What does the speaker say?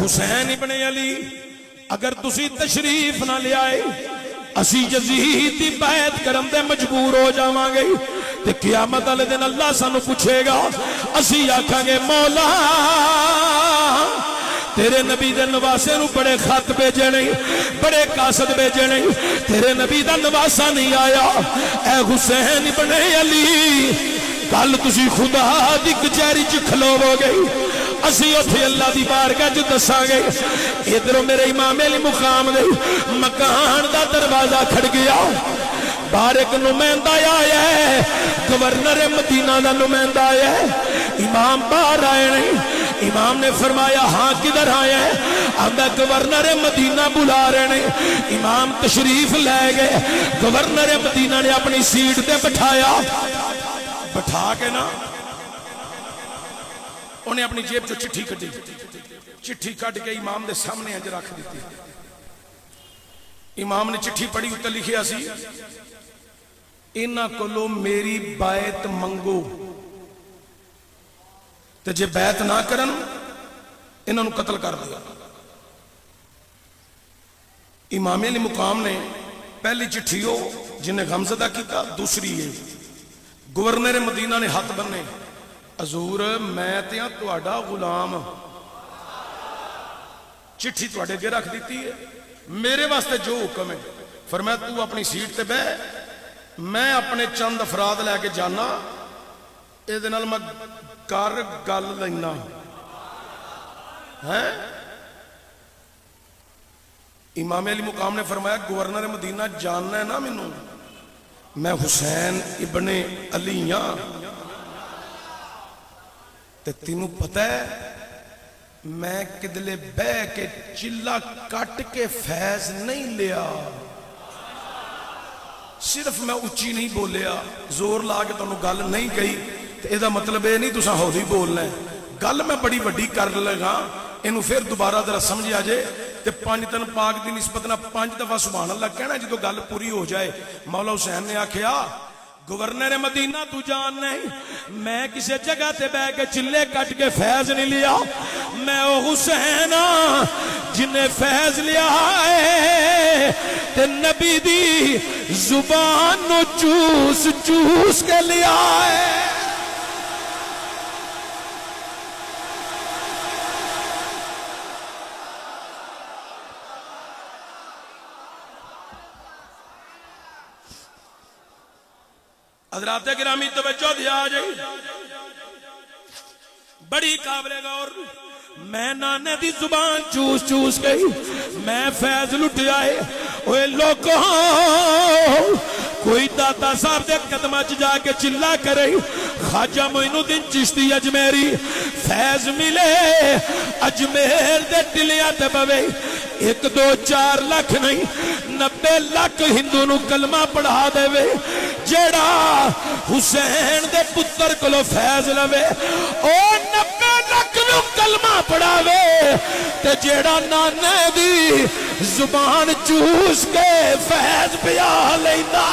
حسین ابن علی اگر تسی تشریف نہ لے آئے اسی یزید دی بیعت کرن دے مجبور ہو جاواں گے تے قیامت والے دن اللہ سانو پوچھے گا اسی آکھاں گے مولا تیرے نبی دے نواسے نو بڑے خط بھیجے نہیں بڑے قاصد بھیجے نہیں تیرے نبی دا نواسا نہیں آیا اے حسین ابن علی کل تسی خدا دی کچہری چ کھلوو گے اسی اتھے اللہ دی بارگاہ جو دساں گے ادھروں میرے امام علی مقام دے مکان دا دروازہ کھڑ گیا باہر ایک نمائندہ آیا ہے گورنر مدینہ دا نمائندہ آیا ہے امام باہر آئے نہیں امام نے فرمایا ہاں کدھر آیا ہے آندہ گورنر مدینہ بلا رہے نہیں امام تشریف لے گئے گورنر مدینہ نے اپنی سیٹ تے بٹھایا بٹھا کے نا انہیں اپنی جیب جو چٹھی کٹی چٹھی کٹ کے امام دے سامنے اج رکھ دیتی امام نے چٹھی پڑھی اتنے لکھیا سی انہاں کولو میری بیعت منگو تے جے بیعت نہ کرن انہاں نو قتل کر دیا امام علی مقام نے پہلی چٹھی ہو جنہیں غمزدہ کیتا دوسری ہے گورنر مدینہ نے ہاتھ بننے حضور میں تیاں تواڈا غلام چٹھی تواڈے اگے رکھ دیتی ہے میرے واسطے جو حکم ہے فرمایا تو اپنی سیٹ تے بہ میں اپنے چند افراد لے کے جانا اے دے نال میں کر گل لینا ہے امام علی مقام نے فرمایا گورنر مدینہ جاننا ہے نا مینوں میں حسین ابن علی ہاں تے تینوں پتہ ہے میں کدلے بہ کے چلا کٹ کے فیض نہیں لیا صرف میں اچھی نہیں بولیا زور لا کے تانوں گل نہیں کہی تے اے دا مطلب اے نہیں تساں ہولی بولنا ہے گل میں بڑی وڈی کر لگا اینو پھر دوبارہ ذرا سمجھ آ جائے تے پانچ تن پاک دی نسبت نہ 5 دفعہ سبحان اللہ کہنا جدوں گل پوری ہو جائے مولا حسین نے آکھیا گورنر مدینہ تو جان نہیں میں کسی جگہ تے بہ کے چلے کٹ کے فیض نہیں لیا میں او حسین جنہیں فیض لیا ہے تے نبی دی زبان نو چوس چوس کے لیا ہے حضرات گرامی توجہ دیا جائے بڑی قابل غور میں نانے دی زبان چوس چوس گئی میں فیض لٹیا ہے اوے لوگوں کوئی داتا صاحب دے قدمہ جا کے چلا کرے خواجہ معین الدین چشتی اجمیری فیض ملے اجمیر دے ٹلیاں تے پوے 1 2 4 لاکھ نہیں 90 لاکھ ہندو نو کلمہ پڑھا دے وے جیڑا حسین دے پتر کلو فیض لوے او 90 لاکھ نو کلمہ پڑھاوے تے جیڑا نانے دی زبان چوس کے فیض پیا لیندا